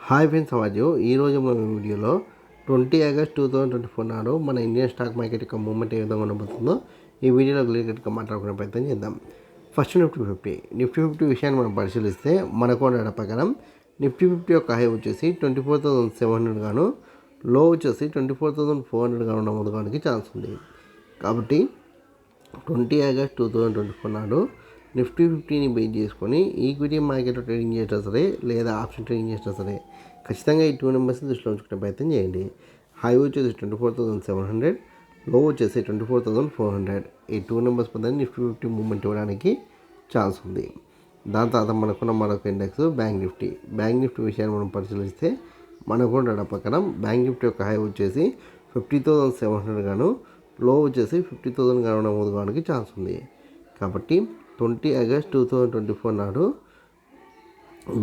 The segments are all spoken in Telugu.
హాయ్ ఫ్రెండ్స్, సమాజం ఈరోజు మన వీడియోలో 20 ఆగస్ట్ 2024 నాడు మన ఇండియన్ స్టాక్ మార్కెట్ యొక్క మూవ్మెంట్ ఏ విధంగా ఉండబోతుందో ఈ వీడియోలో క్లియర్గా మాట్లాడుకునే ప్రయత్నం చేద్దాం. ఫస్ట్ నిఫ్టీ ఫిఫ్టీ విషయాన్ని మనం పరిశీలిస్తే మనకు డేటా ప్రకారం నిఫ్టీ ఫిఫ్టీ యొక్క హై వచ్చేసి 24,700 గాను, లో వచ్చేసి 24,400 గాను నమోదు కావడానికి ఛాన్స్ ఉంది. కాబట్టి 20 ఆగస్ట్ 2024 నాడు నిఫ్టీ ఫిఫ్టీని బేస్ చేసుకొని ఈక్విటీ మార్కెట్లో ట్రేడింగ్ చేసినా సరే లేదా ఆప్షన్ ట్రేడింగ్ చేసినా సరే ఖచ్చితంగా ఈ 2 నెంబర్స్ని దృష్టిలో ఉంచుకునే ప్రయత్నం చేయండి. హై వచ్చేసి 24,700, లో వచ్చేసి 24,400. ఈ 2 నెంబర్స్ పొందని నిఫ్టీ ఫిఫ్టీ మూవ్మెంట్ ఇవ్వడానికి ఛాన్స్ ఉంది. దాని తర్వాత మనకున్న మరొక ఇండెక్స్ బ్యాంక్ నిఫ్టీ విషయాన్ని మనం పరిశీలిస్తే మనకు డేటా ప్రకారం బ్యాంక్ నిఫ్టీ యొక్క హై వచ్చేసి 50,700 గాను, లో వచ్చేసి 50,000 గాను నమోదు కావడానికి ఛాన్స్ ఉంది. కాబట్టి 20 ఆగస్ట్ 2024 నాడు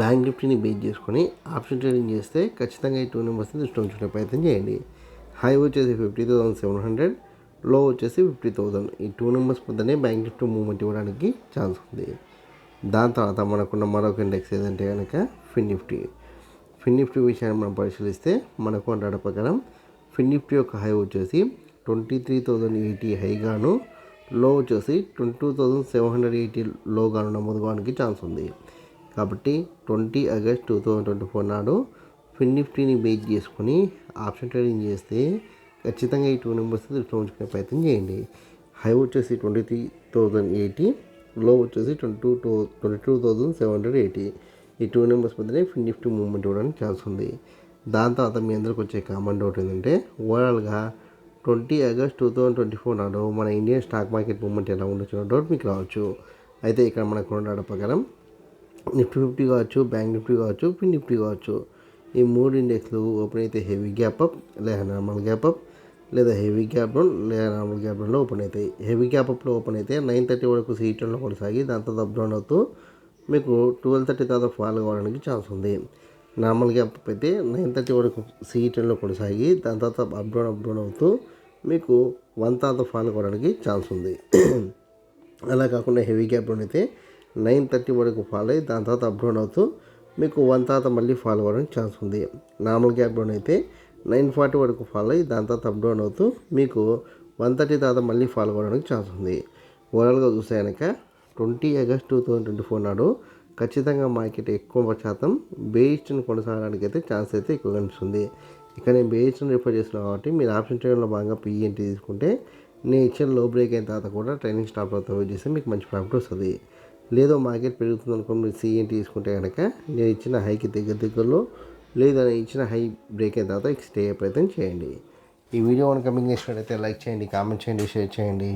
బ్యాంక్ నిఫ్టీని బేస్ చేసుకొని ఆప్షన్ ట్రేడింగ్ చేస్తే ఖచ్చితంగా ఈ 2 నెంబర్స్ని దృష్టిలో ఉంచుకునే ప్రయత్నం చేయండి. హై వచ్చేసి 50,700, లో వచ్చేసి 50,000. ఈ 2 నెంబర్స్ పొద్దునే బ్యాంక్ నిఫ్టీ మూవ్మెంట్ ఇవ్వడానికి ఛాన్స్ ఉంది. దాని తర్వాత మనకున్న మరొక ఇండెక్స్ ఏదంటే కనుక ఫిన్ నిఫ్టీ విషయాన్ని మనం పరిశీలిస్తే మనకు డేటా ప్రకారం ఫిన్ నిఫ్టీ యొక్క హై వచ్చేసి 23,080 హైగాను, లో వచ్చేసి 22,780 లోగాను నమోదు కావడానికి ఛాన్స్ ఉంది. కాబట్టి 20 ఆగస్ట్ 2024 నాడు ఫిన్ నిఫ్టీని బేస్ చేసుకొని ఆప్షన్ ట్రేడింగ్ చేస్తే ఖచ్చితంగా ఈ 2 నెంబర్స్ దృష్టిలో ఉంచుకునే ప్రయత్నం చేయండి. హై వచ్చేసి 23,080, లో వచ్చేసి 22,780. ఈ 2 నెంబర్స్ మధ్యనే ఫిన్ నిఫ్టీ మూవ్మెంట్ ఇవ్వడానికి ఛాన్స్ ఉంది. దాని తర్వాత మీ అందరికి వచ్చే కామన్ డౌట్ ఏంటంటే ఓవరాల్గా 20 ఆగస్ట్ 2024 నాడు మన ఇండియన్ స్టాక్ మార్కెట్ మూవ్మెంట్ ఎలా ఉండొచ్చు డౌట్ మీకు రావచ్చు. అయితే ఇక్కడ మనకు డేటా ప్రకారం నిఫ్టీ ఫిఫ్టీ కావచ్చు, బ్యాంక్ నిఫ్టీ కావచ్చు, ఫిన్ నిఫ్టీ కావచ్చు, ఈ 3 ఇండెక్స్లు ఓపెన్ అయితే హెవీ గ్యాప్ అప్ లేదా నార్మల్ గ్యాప్ అప్ లేదా హెవీ గ్యాప్ డౌన్ లేదా నార్మల్ గ్యాప్ డౌన్లో ఓపెన్ అవుతాయి. హెవీ గ్యాప్ అప్లో ఓపెన్ అయితే 9:30 వరకు సీటర్లో కొనసాగి దాని తర్వాత అప్ డౌన్ అవుతూ మీకు 12:30 తర్వాత ఫాల్ కావడానికి ఛాన్స్ ఉంది. నార్మల్ గ్యాప్ అప్ అయితే 9:30 వరకు సీటర్లో కొనసాగి దాని తర్వాత అప్ డౌన్ అవుతూ మీకు 1 తర్వాత ఫాల్ కావడానికి ఛాన్స్ ఉంది. అలా కాకుండా హెవీ గ్యాప్ డౌన్ అయితే 9:30 వరకు ఫాల్ అయ్యి దాని తర్వాత అప్ డౌన్ అవుతూ మీకు 1 తర్వాత మళ్ళీ ఫాల్ అవ్వడానికి ఛాన్స్ ఉంది. నార్మల్ గ్యాప్ డౌన్ అయితే 9:40 వరకు ఫాల్ అయ్యి దాని తర్వాత అప్ డౌన్ అవుతూ మీకు 1:30 తర్వాత మళ్ళీ ఫాల్ అవ్వడానికి ఛాన్స్ ఉంది. ఓవరాల్గా చూస్తే కనుక 20 ఆగస్ట్ 2024 నాడు ఖచ్చితంగా మార్కెట్ ఎక్కువ శాతం బేస్డ్ని కొనసాగడానికి అయితే ఛాన్స్ అయితే ఎక్కువ కనిపిస్తుంది. ఇక్కడ నేను బేస్డ్ని రిఫర్ చేస్తున్నాను కాబట్టి మీరు ఆప్షన్ ట్రేడింగ్లో భాగంగా పిఈఎన్టీ తీసుకుంటే నేను ఇచ్చిన లో బ్రేక్ అయిన తర్వాత కూడా ట్రైనింగ్ స్టాప్ అవుతా చేస్తే మీకు మంచి ప్రాఫిట్ వస్తుంది. లేదో మార్కెట్ పెరుగుతుంది అనుకోండి మీరు సిఎన్టీ తీసుకుంటే కనుక నేను ఇచ్చిన హైకి దగ్గరలో లేదా నేను ఇచ్చిన హై బ్రేక్ అయిన తర్వాత స్టే అయ్యే ప్రయత్నం చేయండి. ఈ వీడియో కనుక మీకు నచ్చినట్లయితే లైక్ చేయండి, కామెంట్ చేయండి, షేర్ చేయండి.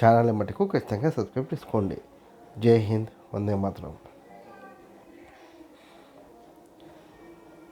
ఛానల్ మటుకు ఖచ్చితంగా సబ్స్క్రైబ్ చేసుకోండి. జై హింద్, వందే మాతరం.